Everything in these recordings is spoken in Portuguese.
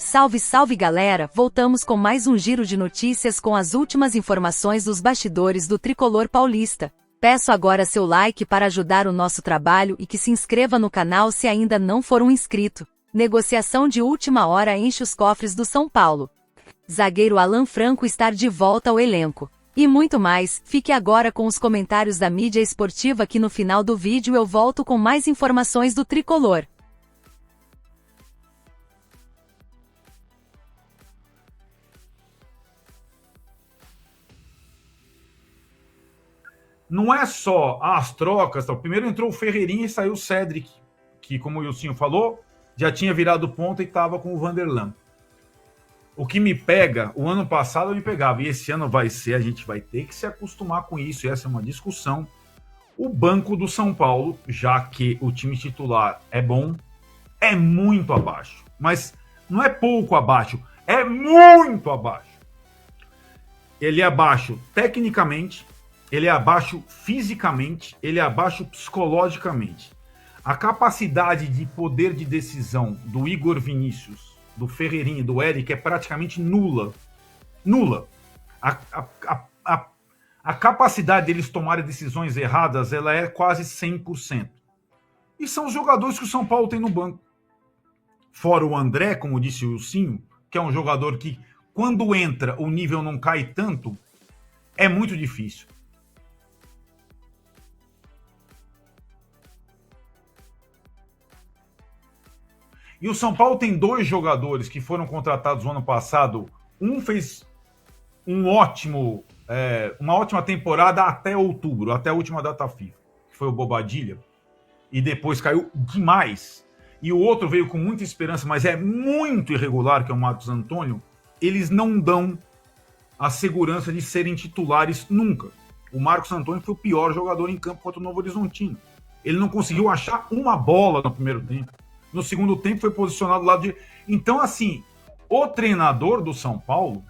Salve, salve galera! Voltamos com mais um giro de notícias com as últimas informações dos bastidores do tricolor paulista. Peço agora seu like para ajudar o nosso trabalho e que se inscreva no canal se ainda não for um inscrito. Negociação de última hora enche os cofres do São Paulo. Zagueiro Alan Franco está de volta ao elenco. E muito mais, fique agora com os comentários da mídia esportiva que no final do vídeo eu volto com mais informações do tricolor. Não é só as trocas. Primeiro entrou o Ferreirinha e saiu o Cedric, que, como o Wilson falou, já tinha virado ponta e estava com o Vanderlan. O que me pega, o ano passado me pegava, e esse ano vai ser, a gente vai ter que se acostumar com isso, e essa é uma discussão. O banco do São Paulo, já que o time titular é bom, é muito abaixo. Mas não é pouco abaixo, é muito abaixo. Ele é abaixo tecnicamente, ele é abaixo fisicamente, ele é abaixo psicologicamente. A capacidade de poder de decisão do Igor Vinícius, do Ferreirinha e do Eric é praticamente nula. Nula. A capacidade deles tomarem decisões erradas, ela é quase 100%. E são os jogadores que o São Paulo tem no banco. Fora o André, como disse o Wilson, que é um jogador que, quando entra, o nível não cai tanto, é muito difícil. E o São Paulo tem dois jogadores que foram contratados no ano passado. Um fez uma ótima temporada até outubro, até a última data FIFA, que foi o Bobadilha, e depois caiu demais. E o outro veio com muita esperança, mas é muito irregular, que é o Marcos Antônio. Eles não dão a segurança de serem titulares nunca. O Marcos Antônio foi o pior jogador em campo contra o Novo Horizontino. Ele não conseguiu achar uma bola no primeiro tempo. No segundo tempo foi posicionado do lado de... Então, assim, o treinador do São Paulo,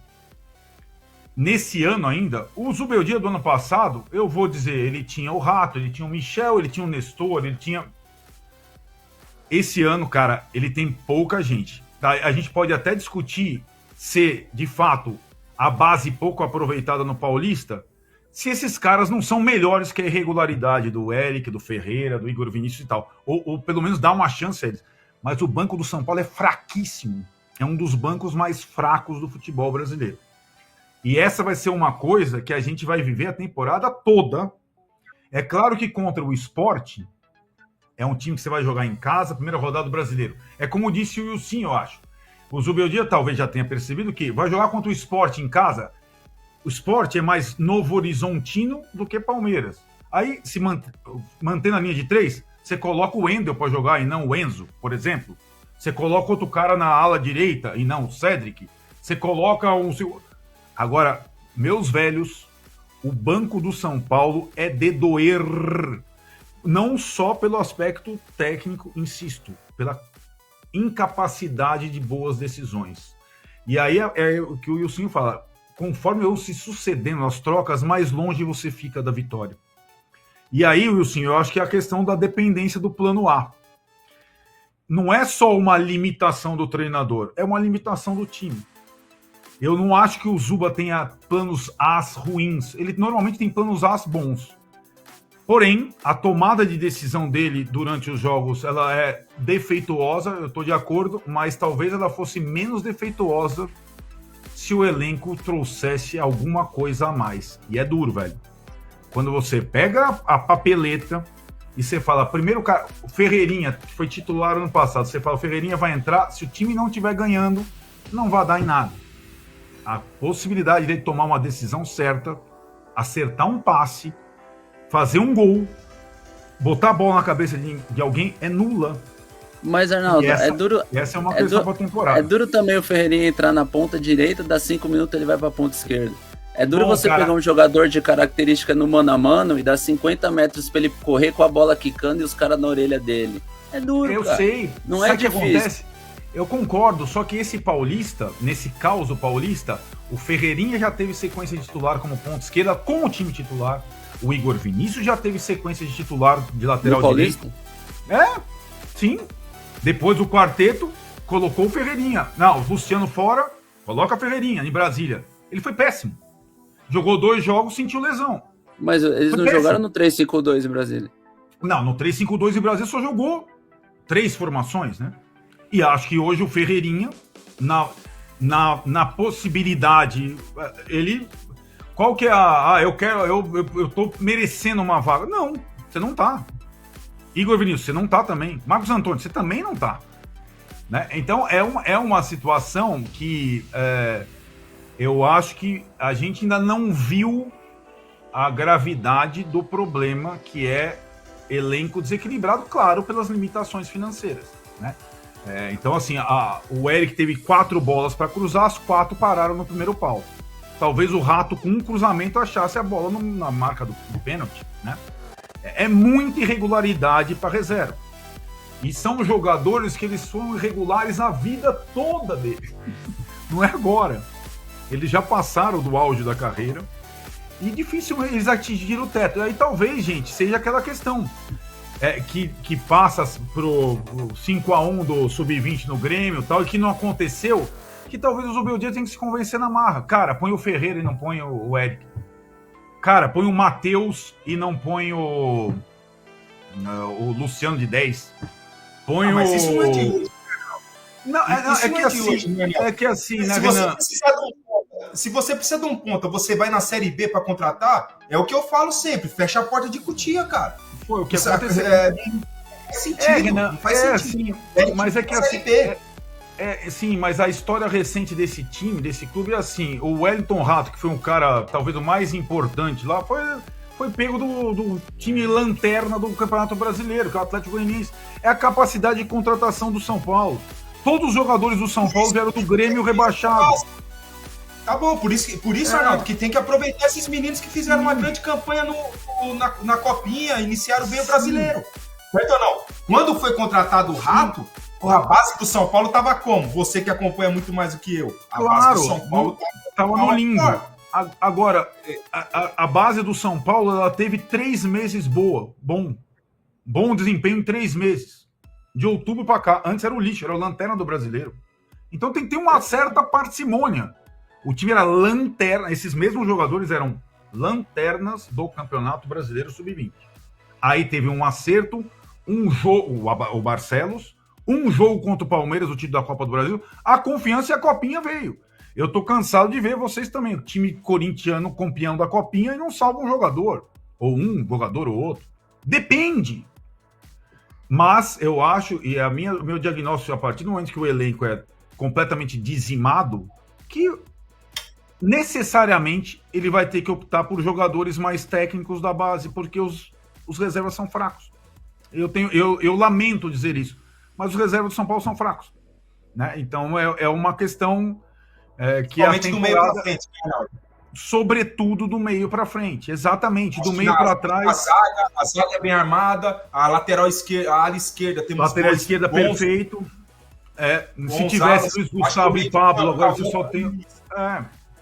nesse ano ainda, o Zubeldia do ano passado, eu vou dizer, ele tinha o Rato, ele tinha o Michel, ele tinha o Nestor, ele tinha... Esse ano, cara, ele tem pouca gente. Tá? A gente pode até discutir se, de fato, a base pouco aproveitada no Paulista, se esses caras não são melhores que a irregularidade do Eric, do Ferreira, do Igor Vinícius e tal. Ou pelo menos dar uma chance a eles. Mas o banco do São Paulo é fraquíssimo. É um dos bancos mais fracos do futebol brasileiro. E essa vai ser uma coisa que a gente vai viver a temporada toda. É claro que contra o Sport, é um time que você vai jogar em casa, primeira rodada do Brasileiro. É como disse o Wilson, eu acho. O Zubeldia talvez já tenha percebido que vai jogar contra o Sport em casa. O Sport é mais Novo Horizontino do que Palmeiras. Aí, se mantendo a linha de 3, você coloca o Wendel para jogar e não o Enzo, por exemplo. Você coloca outro cara na ala direita e não o Cedric. Você coloca um... Agora, meus velhos, o banco do São Paulo é de doer. Não só pelo aspecto técnico, insisto, pela incapacidade de boas decisões. E aí é o que o Wilson fala. Conforme eu se sucedendo as trocas, mais longe você fica da vitória. E aí, Wilson, eu acho que é a questão da dependência do plano A. Não é só uma limitação do treinador, é uma limitação do time. Eu não acho que o Zuba tenha planos As ruins. Ele normalmente tem planos As bons. Porém, a tomada de decisão dele durante os jogos, ela é defeituosa, eu estou de acordo, mas talvez ela fosse menos defeituosa se o elenco trouxesse alguma coisa a mais. E é duro, velho. Quando você pega a papeleta e você fala, primeiro cara, o Ferreirinha, que foi titular ano passado, você fala, o Ferreirinha vai entrar, se o time não estiver ganhando, não vai dar em nada. A possibilidade dele tomar uma decisão certa, acertar um passe, fazer um gol, botar a bola na cabeça de alguém é nula. Mas, Arnaldo, essa, é duro. Essa é uma questão para a temporada. É duro também o Ferreirinha entrar na ponta direita, dá 5 minutos ele vai para a ponta esquerda. É duro você pegar um jogador de característica no mano a mano e dar 50 metros para ele correr com a bola quicando e os caras na orelha dele. É duro, eu cara. Sei. Não Sabe é difícil. Que acontece? Eu concordo, só que esse paulista, nesse caos paulista, o Ferreirinha já teve sequência de titular como ponta esquerda com o time titular. O Igor Vinícius já teve sequência de titular de lateral direito. É, sim. Depois do quarteto, colocou o Ferreirinha. Não, o Luciano fora, coloca a Ferreirinha em Brasília. Ele foi péssimo. Jogou 2 jogos, sentiu lesão. Mas eles não jogaram no 3-5-2 em Brasília. Não, no 3-5-2 em Brasília só jogou 3 formações, né? E acho que hoje o Ferreirinha, na possibilidade, ele... Qual que é eu tô merecendo uma vaga. Não, você não tá. Igor Vinícius, você não tá também. Marcos Antônio, você também não tá. Né? Então, é uma situação que eu acho que a gente ainda não viu a gravidade do problema, que é elenco desequilibrado, claro, pelas limitações financeiras. Né? Então, assim, o Eric teve 4 bolas para cruzar, as 4 pararam no primeiro pau. Talvez o Rato, com um cruzamento, achasse a bola na marca do pênalti. Né? É muita irregularidade para reserva. E são jogadores que eles foram irregulares a vida toda deles. Não é agora. Eles já passaram do auge da carreira e dificilmente eles atingiram o teto. E aí talvez, gente, seja aquela questão que passa pro 5-1 do Sub-20 no Grêmio tal, e que não aconteceu, que talvez o Zubeldia tenha que se convencer na marra. Cara, põe o Ferreira e não põe o Eric. Cara, põe o Matheus e não põe o Luciano de 10. Põe mas isso não é de hoje. É que assim, né, Renan? Se você precisa de um ponta, você vai na Série B para contratar, é o que eu falo sempre, fecha a porta de Cotia, cara. Foi o que aconteceu. Faz sentido, Renan, não faz sentido. Sim, mas é que assim... B. Sim, mas a história recente desse time, desse clube, é assim, o Wellington Rato, que foi um cara, talvez o mais importante lá, foi pego do time lanterna do Campeonato Brasileiro, que é o Atlético Goianiense. É a capacidade de contratação do São Paulo. Todos os jogadores do São Paulo vieram do Grêmio rebaixado. Tá bom, por isso Arnaldo, que tem que aproveitar esses meninos que fizeram uma grande campanha na Copinha, iniciaram bem o Brasileiro. Certo ou não? Quando foi contratado o Rato, a base do São Paulo tava como? Você que acompanha muito mais do que eu. Base do São Paulo tava no limbo. Agora, a base do São Paulo, ela teve 3 meses bom desempenho em 3 meses. De outubro para cá. Antes era o lixo, era a lanterna do brasileiro. Então tem que ter uma certa parcimônia. O time era lanterna, esses mesmos jogadores eram lanternas do Campeonato Brasileiro Sub-20. Aí teve um acerto, um jogo, o Barcelos, um jogo contra o Palmeiras, o título da Copa do Brasil, a confiança e a Copinha veio. Eu tô cansado de ver vocês também, o time corintiano campeão da Copinha e não salva um jogador, ou outro. Depende. Mas eu acho, e o meu diagnóstico a partir do momento que o elenco é completamente dizimado, que necessariamente ele vai ter que optar por jogadores mais técnicos da base, porque os reservas são fracos. Eu lamento dizer isso, mas os reservas do São Paulo são fracos. Né? Então é uma questão que a temporada... do meio para frente, né? Sobretudo do meio para frente, exatamente, do meio para trás. A zaga é bem armada, a lateral esquerda, a ala esquerda temos lateral esquerda bons, perfeito. Se tivesse Luiz Gustavo e Pablo, agora você só tem.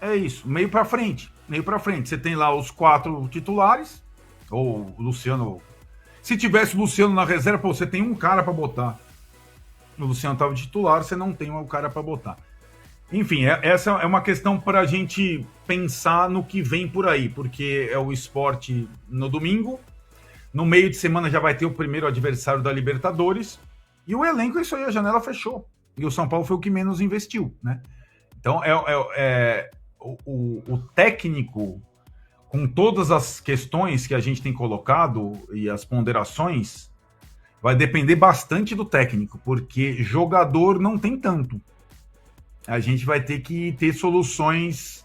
É isso, meio para frente. Você tem lá os 4 titulares, ou o Luciano. Se tivesse o Luciano na reserva, você tem um cara para botar. O Luciano estava titular, você não tem um cara para botar. Enfim, essa é uma questão para a gente pensar no que vem por aí, porque é o esporte no domingo, no meio de semana já vai ter o primeiro adversário da Libertadores, e o elenco, isso aí, a janela fechou. E o São Paulo foi o que menos investiu, né? Então, o técnico, com todas as questões que a gente tem colocado e as ponderações, vai depender bastante do técnico, porque jogador não tem tanto. A gente vai ter que ter soluções.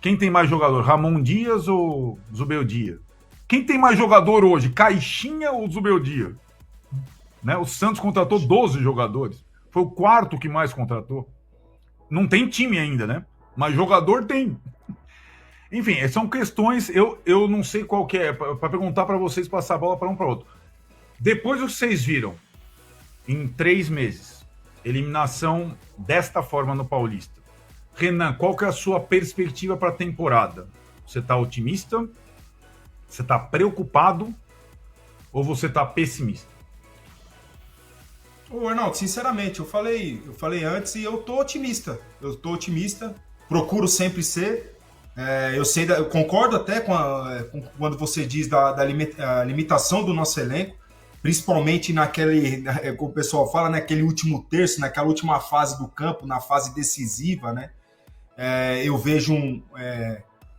Quem tem mais jogador, Ramon Dias ou Zubeldia? Quem tem mais jogador hoje, Caixinha ou Zubeldia? Né? O Santos contratou 12 jogadores. Foi o 4º que mais contratou. Não tem time ainda, né? Mas jogador tem. Enfim, são questões. Eu não sei qual que é. Para perguntar para vocês, passar a bola para um para outro. Depois do que vocês viram, em 3 meses, eliminação desta forma no Paulista. Renan, qual que é a sua perspectiva para a temporada? Você está otimista? Você está preocupado? Ou você está pessimista? Ô, Arnaldo, sinceramente, eu falei antes e eu tô otimista. Eu tô otimista, procuro sempre ser. Eu concordo até com quando você diz da limitação do nosso elenco, principalmente como o pessoal fala, naquele último terço, naquela última fase do campo, na fase decisiva, né? Eu vejo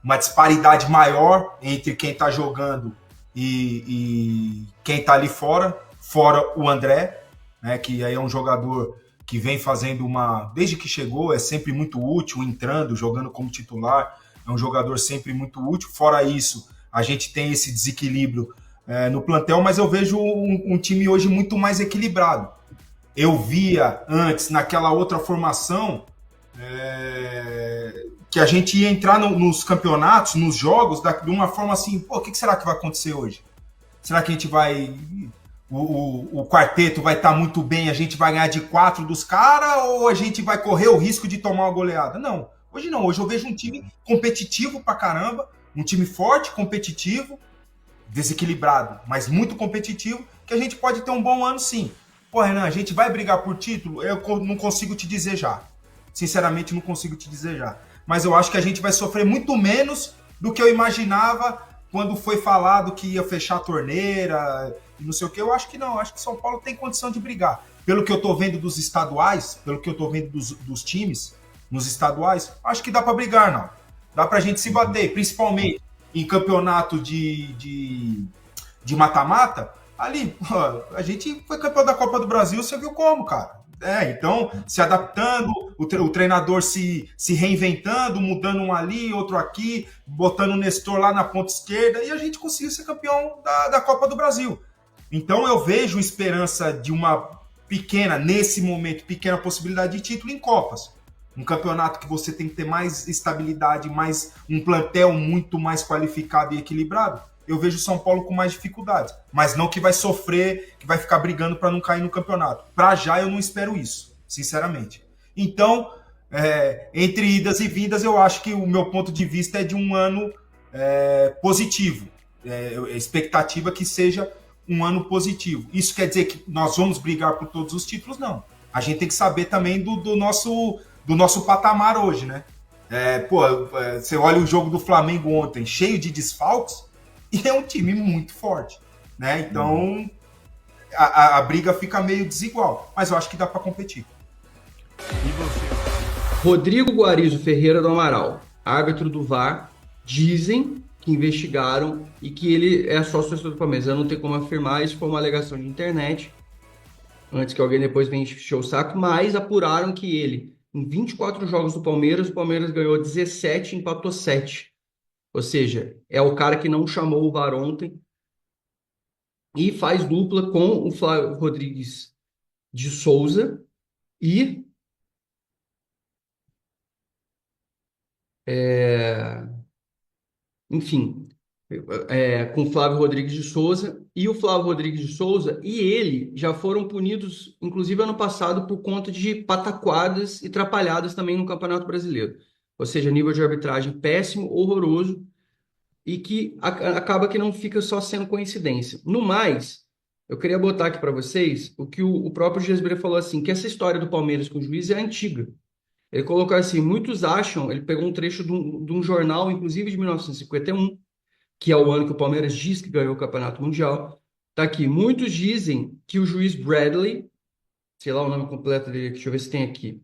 uma disparidade maior entre quem está jogando e quem está ali fora o André, né, que aí é um jogador que vem fazendo desde que chegou, é sempre muito útil, entrando, jogando como titular, é um jogador sempre muito útil. Fora isso, a gente tem esse desequilíbrio no plantel, mas eu vejo um time hoje muito mais equilibrado. Eu via antes, naquela outra formação, que a gente ia entrar nos campeonatos, nos jogos, de uma forma assim, pô, o que será que vai acontecer hoje? Será que a gente vai... O quarteto vai estar muito bem, a gente vai ganhar de 4 dos caras, ou a gente vai correr o risco de tomar uma goleada? Não, hoje eu vejo um time competitivo pra caramba, um time forte, competitivo, desequilibrado, mas muito competitivo, que a gente pode ter um bom ano sim. Pô, Renan, a gente vai brigar por título? Eu não consigo te dizer já. Sinceramente, não consigo te dizer já. Mas eu acho que a gente vai sofrer muito menos do que eu imaginava quando foi falado que ia fechar a torneira e não sei o que. Eu acho que não. Eu acho que São Paulo tem condição de brigar. Pelo que eu tô vendo dos estaduais, pelo que eu tô vendo dos times nos estaduais, acho que dá para brigar, não. Dá pra gente se bater, principalmente em campeonato de mata-mata. Ali, a gente foi campeão da Copa do Brasil, você viu como, cara. Então, se adaptando, o treinador se reinventando, mudando um ali, outro aqui, botando o Nestor lá na ponta esquerda, e a gente conseguiu ser campeão da Copa do Brasil. Então, eu vejo esperança de nesse momento, pequena possibilidade de título em Copas. Um campeonato que você tem que ter mais estabilidade, mais um plantel muito mais qualificado e equilibrado. Eu vejo o São Paulo com mais dificuldades, mas não que vai sofrer, que vai ficar brigando para não cair no campeonato. Para já eu não espero isso, sinceramente. Então, entre idas e vindas, eu acho que o meu ponto de vista é de um ano positivo. Expectativa que seja um ano positivo. Isso quer dizer que nós vamos brigar por todos os títulos? Não. A gente tem que saber também do nosso patamar hoje, né? Você olha o jogo do Flamengo ontem, cheio de desfalques, e é um time muito forte, né? Então, a briga fica meio desigual, mas eu acho que dá para competir. E você? Rodrigo Guarizo Ferreira do Amaral, árbitro do VAR, dizem que investigaram e que ele é sócio do Palmeiras. Eu não tenho como afirmar, isso foi uma alegação de internet, antes que alguém depois venha encher o saco, mas apuraram que ele, em 24 jogos do Palmeiras, o Palmeiras ganhou 17 e empatou 7. Ou seja, é o cara que não chamou o VAR ontem e faz dupla com o Flávio Rodrigues de Souza e enfim, com o Flávio Rodrigues de Souza e o Flávio Rodrigues de Souza e ele já foram punidos, inclusive ano passado, por conta de pataquadas e trapalhadas também no Campeonato Brasileiro. Ou seja, nível de arbitragem péssimo, horroroso, e que acaba que não fica só sendo coincidência. No mais, eu queria botar aqui para vocês o que o próprio Gesbrer falou assim, que essa história do Palmeiras com o juiz é antiga. Ele colocou assim, muitos acham, ele pegou um trecho de um jornal, inclusive de 1951, que é o ano que o Palmeiras diz que ganhou o Campeonato Mundial. Tá aqui, muitos dizem que o juiz Bradley, sei lá o nome completo dele, deixa eu ver se tem aqui.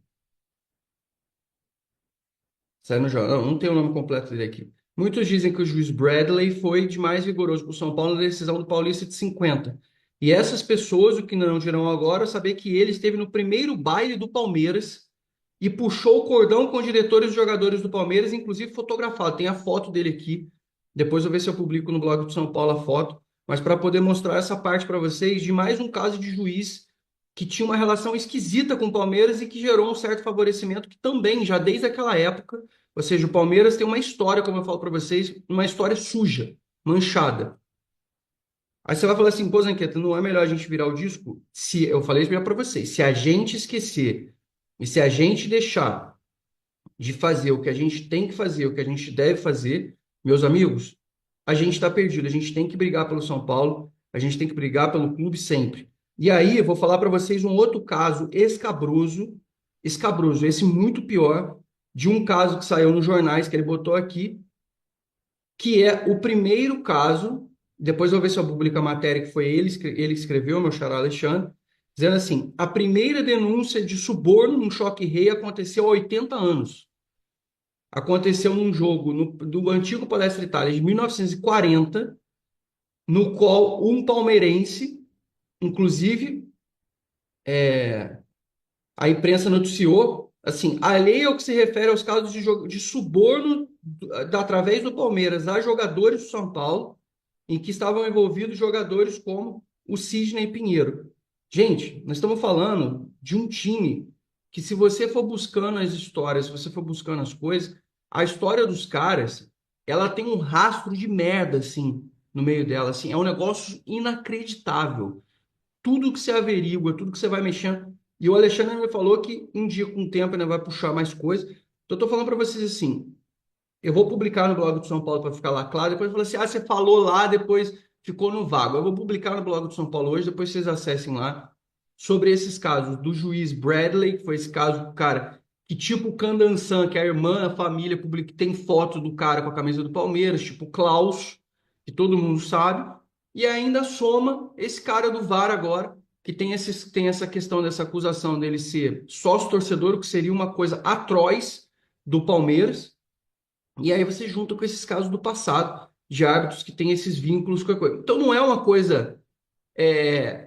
Sai no jornal, não tem o nome completo dele aqui. Muitos dizem que o juiz Bradley foi de mais vigoroso para o São Paulo na decisão do Paulista de 50. E essas pessoas, o que não dirão agora, é saber que ele esteve no primeiro baile do Palmeiras e puxou o cordão com os diretores e jogadores do Palmeiras, inclusive fotografado. Tem a foto dele aqui. Depois eu vou ver se eu publico no blog do São Paulo a foto. Mas para poder mostrar essa parte para vocês de mais um caso de juiz que tinha uma relação esquisita com o Palmeiras e que gerou um certo favorecimento que também, já desde aquela época, ou seja, o Palmeiras tem uma história, como eu falo para vocês, uma história suja, manchada. Aí você vai falar assim, pô, Zanqueta, não é melhor a gente virar o disco? Eu falei isso para vocês, se a gente esquecer e se a gente deixar de fazer o que a gente tem que fazer, o que a gente deve fazer, meus amigos, a gente está perdido. A gente tem que brigar pelo São Paulo, a gente tem que brigar pelo clube sempre. E aí eu vou falar para vocês um outro caso escabroso, esse muito pior, de um caso que saiu nos jornais, que ele botou aqui, que é o primeiro caso, depois eu vou ver se eu publico a matéria que foi ele que escreveu, meu xará Alexandre, dizendo assim, a primeira denúncia de suborno num choque-rei aconteceu há 80 anos. Aconteceu num jogo do antigo Palestra Itália de 1940, no qual um palmeirense, inclusive, a imprensa noticiou, assim, alheio ao que se refere aos casos de suborno através do Palmeiras a jogadores do São Paulo, em que estavam envolvidos jogadores como o Sidney Pinheiro. Gente, nós estamos falando de um time que, se você for buscando as histórias, se você for buscando as coisas, a história dos caras, ela tem um rastro de merda, assim, no meio dela, assim, é um negócio inacreditável. Tudo que você averigua, tudo que você vai mexendo. E o Alexandre me falou que um dia, com o tempo, ainda vai puxar mais coisas. Então, eu tô falando para vocês assim, eu vou publicar no blog do São Paulo para ficar lá claro. Depois falou assim: você falou lá, depois ficou no vago. Eu vou publicar no blog do São Paulo hoje, depois vocês acessem lá, sobre esses casos do juiz Bradley, que foi esse caso, cara, que tipo o Candansan, que é a irmã, a família, publica, tem foto do cara com a camisa do Palmeiras, tipo Klaus, que todo mundo sabe, e ainda soma esse cara do VAR agora, que tem essa questão dessa acusação dele ser sócio-torcedor, o que seria uma coisa atroz do Palmeiras. E aí você junta com esses casos do passado, de árbitros que têm esses vínculos com a coisa. Então não é uma coisa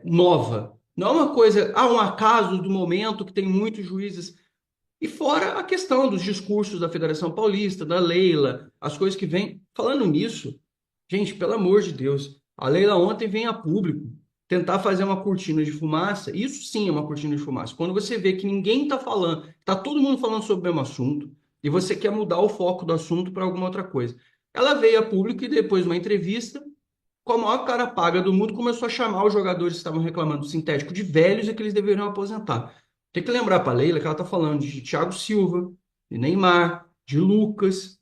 nova. Não é uma coisa, um acaso do momento que tem muitos juízes. E fora a questão dos discursos da Federação Paulista, da Leila, as coisas que vêm. Falando nisso, gente, pelo amor de Deus, a Leila ontem vem a público tentar fazer uma cortina de fumaça. Isso sim é uma cortina de fumaça. Quando você vê que ninguém está falando, está todo mundo falando sobre o mesmo assunto, e você quer mudar o foco do assunto para alguma outra coisa. Ela veio a público e depois de uma entrevista, com a maior cara paga do mundo, começou a chamar os jogadores que estavam reclamando do sintético de velhos e que eles deveriam aposentar. Tem que lembrar para a Leila que ela está falando de Thiago Silva, de Neymar, de Lucas,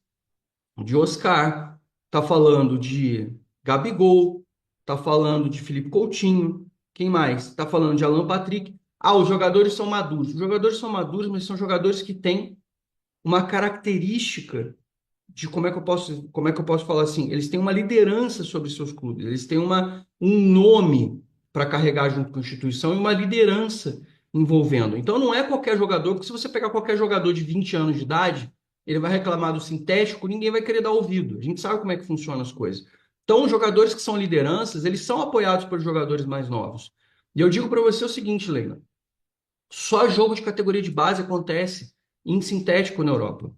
de Oscar, está falando de Gabigol, está falando de Felipe Coutinho, quem mais? Está falando de Alan Patrick. Os jogadores são maduros. Os jogadores são maduros, mas são jogadores que têm uma característica de como é que eu posso falar assim, eles têm uma liderança sobre seus clubes, eles têm um nome para carregar junto com a instituição e uma liderança envolvendo. Então não é qualquer jogador, porque se você pegar qualquer jogador de 20 anos de idade, ele vai reclamar do sintético, ninguém vai querer dar ouvido. A gente sabe como é que funcionam as coisas. Então os jogadores que são lideranças, eles são apoiados por jogadores mais novos. E eu digo para você o seguinte, Leila, só jogo de categoria de base acontece em sintético na Europa,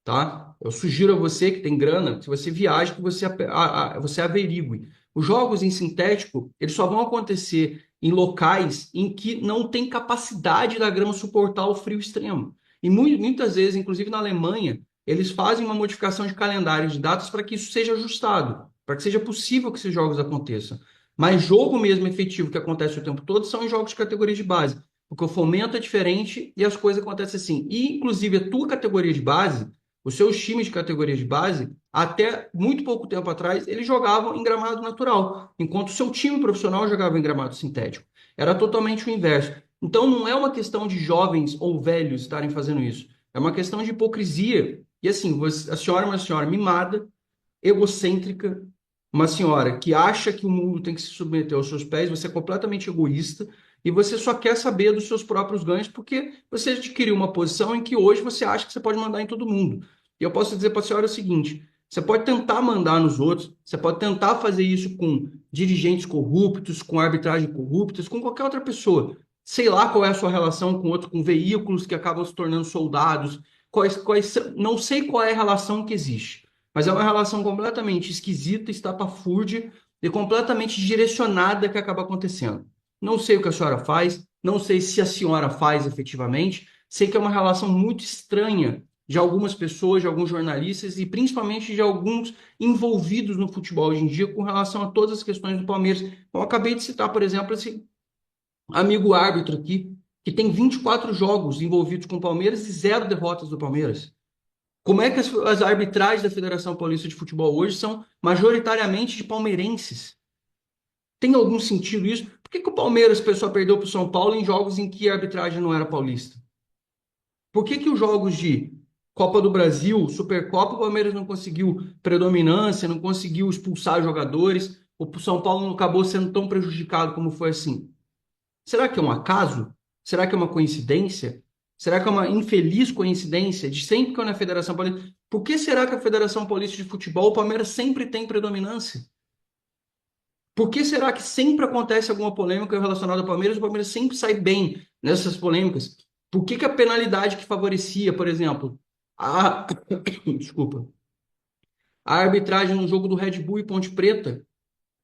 tá? Eu sugiro a você que tem grana, que você viaje, que você averigue. Os jogos em sintético, eles só vão acontecer em locais em que não tem capacidade da grama suportar o frio extremo. E muitas vezes, inclusive na Alemanha, eles fazem uma modificação de calendário de datas para que isso seja ajustado, para que seja possível que esses jogos aconteçam. Mas jogo mesmo efetivo que acontece o tempo todo são em jogos de categoria de base, porque o fomento é diferente e as coisas acontecem assim. E, inclusive, a tua categoria de base, os seus times de categoria de base, até muito pouco tempo atrás, eles jogavam em gramado natural, enquanto o seu time profissional jogava em gramado sintético. Era totalmente o inverso. Então, não é uma questão de jovens ou velhos estarem fazendo isso. É uma questão de hipocrisia. E assim, a senhora é uma senhora mimada, egocêntrica, uma senhora que acha que o mundo tem que se submeter aos seus pés, você é completamente egoísta, e você só quer saber dos seus próprios ganhos porque você adquiriu uma posição em que hoje você acha que você pode mandar em todo mundo. E eu posso dizer para a senhora o seguinte, você pode tentar mandar nos outros, você pode tentar fazer isso com dirigentes corruptos, com arbitragem corruptas, com qualquer outra pessoa. Sei lá qual é a sua relação com outro, com veículos que acabam se tornando soldados, não sei qual é a relação que existe, mas é uma relação completamente esquisita, estapafúrdia e completamente direcionada que acaba acontecendo. Não sei o que a senhora faz, não sei se a senhora faz efetivamente, sei que é uma relação muito estranha de algumas pessoas, de alguns jornalistas e principalmente de alguns envolvidos no futebol hoje em dia com relação a todas as questões do Palmeiras. Eu acabei de citar, por exemplo, esse amigo árbitro aqui, que tem 24 jogos envolvidos com o Palmeiras e 0 derrotas do Palmeiras. Como é que as arbitragens da Federação Paulista de Futebol hoje são majoritariamente de palmeirenses? Tem algum sentido isso? que o Palmeiras só perdeu para o São Paulo em jogos em que a arbitragem não era paulista? Por que os jogos de Copa do Brasil, Supercopa, o Palmeiras não conseguiu predominância, não conseguiu expulsar jogadores, o São Paulo não acabou sendo tão prejudicado como foi assim? Será que é um acaso? Será que é uma coincidência? Será que é uma infeliz coincidência de sempre que eu na Federação Paulista? Por que será que a Federação Paulista de Futebol, o Palmeiras sempre tem predominância? Por que será que sempre acontece alguma polêmica relacionada ao Palmeiras e o Palmeiras sempre sai bem nessas polêmicas? Por que a penalidade que favorecia, por exemplo, desculpa, a arbitragem no jogo do Red Bull e Ponte Preta,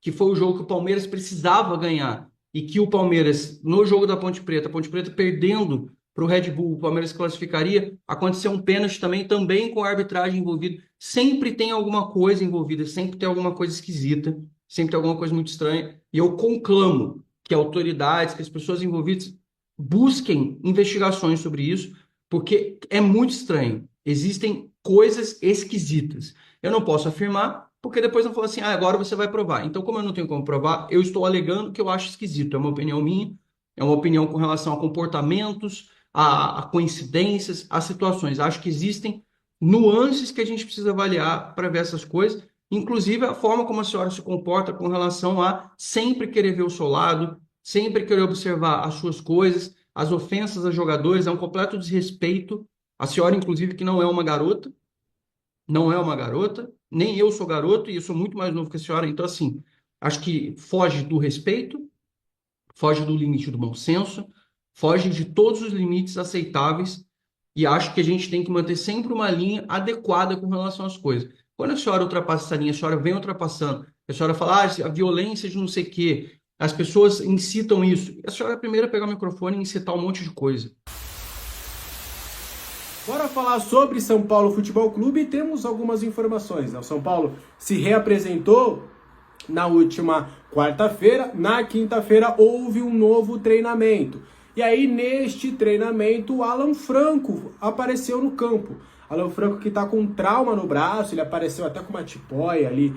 que foi o jogo que o Palmeiras precisava ganhar, e que o Palmeiras, no jogo da Ponte Preta, a Ponte Preta perdendo para o Red Bull, o Palmeiras classificaria, aconteceu um pênalti também com a arbitragem envolvida. Sempre tem alguma coisa envolvida, sempre tem alguma coisa esquisita, sempre tem alguma coisa muito estranha, e eu conclamo que autoridades, que as pessoas envolvidas busquem investigações sobre isso, porque é muito estranho. Existem coisas esquisitas. Eu não posso afirmar, porque depois não falam assim, agora você vai provar. Então, como eu não tenho como provar, eu estou alegando que eu acho esquisito. É uma opinião minha, é uma opinião com relação a comportamentos, a coincidências, a situações. Acho que existem nuances que a gente precisa avaliar para ver essas coisas, inclusive a forma como a senhora se comporta com relação a sempre querer ver o seu lado, sempre querer observar as suas coisas, as ofensas a jogadores, é um completo desrespeito. A senhora, inclusive, que não é uma garota, nem eu sou garoto e eu sou muito mais novo que a senhora, então, assim, acho que foge do respeito, foge do limite do bom senso, foge de todos os limites aceitáveis e acho que a gente tem que manter sempre uma linha adequada com relação às coisas. Quando a senhora ultrapassa essa linha, a senhora vem ultrapassando, a senhora fala, a violência de não sei o quê, as pessoas incitam isso. A senhora é a primeira a pegar o microfone e incitar um monte de coisa. Bora falar sobre São Paulo Futebol Clube e temos algumas informações, né? O São Paulo se reapresentou na última quarta-feira, na quinta-feira houve um novo treinamento. E aí neste treinamento o Alan Franco apareceu no campo. Alan Franco que está com trauma no braço, ele apareceu até com uma tipóia ali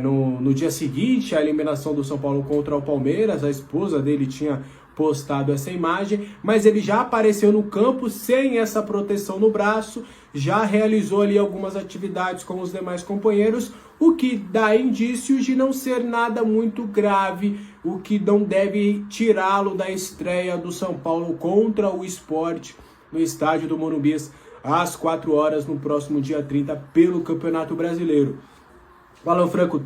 no dia seguinte à eliminação do São Paulo contra o Palmeiras. A esposa dele tinha postado essa imagem, mas ele já apareceu no campo sem essa proteção no braço, já realizou ali algumas atividades com os demais companheiros, o que dá indícios de não ser nada muito grave, o que não deve tirá-lo da estreia do São Paulo contra o Sport no estádio do Morumbi às 4 horas no próximo dia 30 pelo Campeonato Brasileiro. O Alan Franco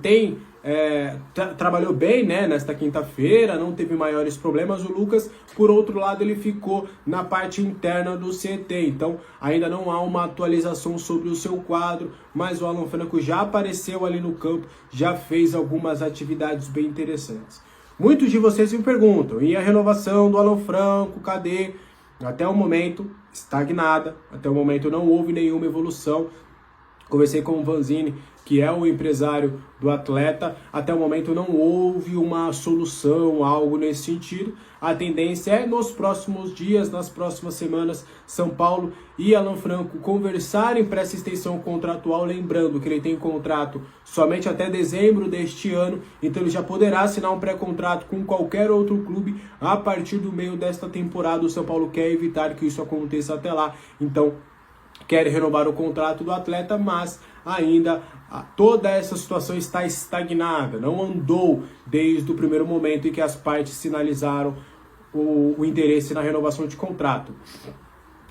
trabalhou bem, né, nesta quinta-feira, não teve maiores problemas. O Lucas, por outro lado, ele ficou na parte interna do CT, então ainda não há uma atualização sobre o seu quadro, mas o Alan Franco já apareceu ali no campo, já fez algumas atividades bem interessantes. Muitos de vocês me perguntam, e a renovação do Alan Franco, cadê? Até o momento, estagnada, até o momento não houve nenhuma evolução. Conversei com o Vanzini, que é o empresário do atleta, até o momento não houve uma solução, algo nesse sentido. A tendência é nos próximos dias, nas próximas semanas, São Paulo e Alan Franco conversarem para essa extensão contratual, lembrando que ele tem contrato somente até dezembro deste ano, então ele já poderá assinar um pré-contrato com qualquer outro clube a partir do meio desta temporada. O São Paulo quer evitar que isso aconteça até lá, então quer renovar o contrato do atleta, mas ainda toda essa situação está estagnada, não andou desde o primeiro momento em que as partes sinalizaram o interesse na renovação de contrato.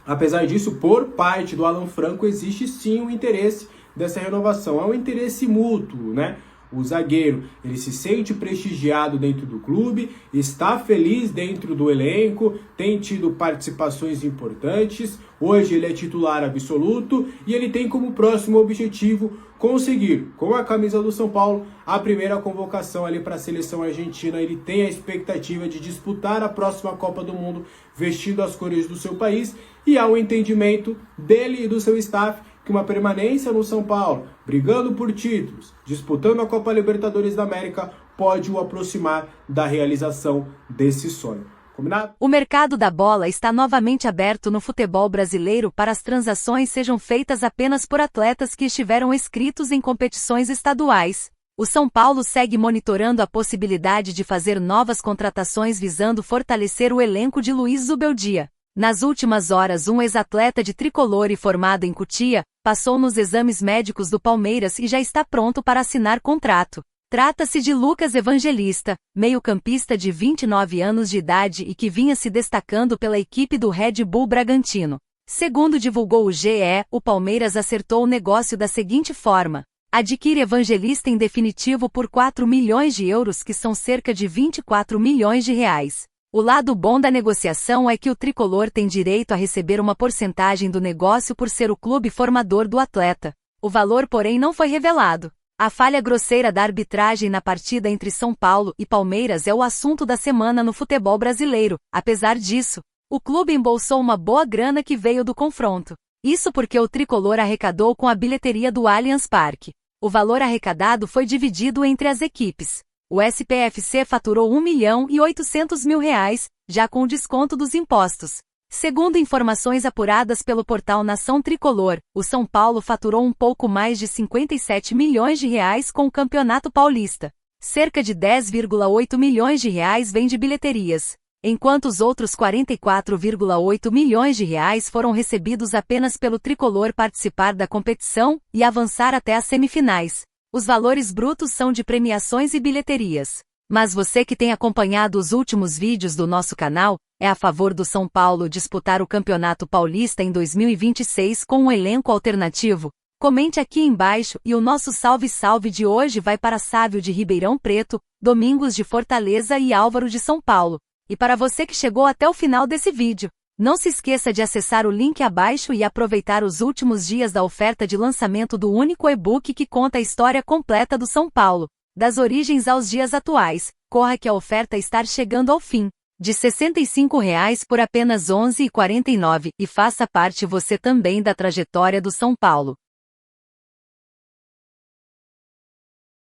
Apesar disso, por parte do Alan Franco, existe sim um interesse dessa renovação, é um interesse mútuo, né? O zagueiro, ele se sente prestigiado dentro do clube, está feliz dentro do elenco, tem tido participações importantes, hoje ele é titular absoluto e ele tem como próximo objetivo conseguir, com a camisa do São Paulo, a primeira convocação ali para a seleção argentina. Ele tem a expectativa de disputar a próxima Copa do Mundo vestindo as cores do seu país e há um entendimento dele e do seu staff que uma permanência no São Paulo, brigando por títulos, disputando a Copa Libertadores da América, pode o aproximar da realização desse sonho. Combinado? O mercado da bola está novamente aberto no futebol brasileiro para as transações sejam feitas apenas por atletas que estiveram inscritos em competições estaduais. O São Paulo segue monitorando a possibilidade de fazer novas contratações visando fortalecer o elenco de Luiz Zubeldia. Nas últimas horas, um ex-atleta de tricolor e formado em Cotia, passou nos exames médicos do Palmeiras e já está pronto para assinar contrato. Trata-se de Lucas Evangelista, meio-campista de 29 anos de idade e que vinha se destacando pela equipe do Red Bull Bragantino. Segundo divulgou o GE, o Palmeiras acertou o negócio da seguinte forma: adquire Evangelista em definitivo por 4 milhões de euros, que são cerca de 24 milhões de reais. O lado bom da negociação é que o tricolor tem direito a receber uma porcentagem do negócio por ser o clube formador do atleta. O valor, porém, não foi revelado. A falha grosseira da arbitragem na partida entre São Paulo e Palmeiras é o assunto da semana no futebol brasileiro. Apesar disso, o clube embolsou uma boa grana que veio do confronto. Isso porque o tricolor arrecadou com a bilheteria do Allianz Parque. O valor arrecadado foi dividido entre as equipes. O SPFC faturou R$1.800.000, já com o desconto dos impostos. Segundo informações apuradas pelo portal Nação Tricolor, o São Paulo faturou um pouco mais de 57 milhões de reais com o Campeonato Paulista. Cerca de 10,8 milhões de reais vem de bilheterias, enquanto os outros 44,8 milhões de reais foram recebidos apenas pelo tricolor participar da competição e avançar até as semifinais. Os valores brutos são de premiações e bilheterias. Mas você que tem acompanhado os últimos vídeos do nosso canal, é a favor do São Paulo disputar o Campeonato Paulista em 2026 com um elenco alternativo? Comente aqui embaixo e o nosso salve-salve de hoje vai para Sávio de Ribeirão Preto, Domingos de Fortaleza e Álvaro de São Paulo. E para você que chegou até o final desse vídeo, não se esqueça de acessar o link abaixo e aproveitar os últimos dias da oferta de lançamento do único e-book que conta a história completa do São Paulo, das origens aos dias atuais. Corra que a oferta está chegando ao fim. De R$ 65,00 por apenas R$ 11,49 e faça parte você também da trajetória do São Paulo.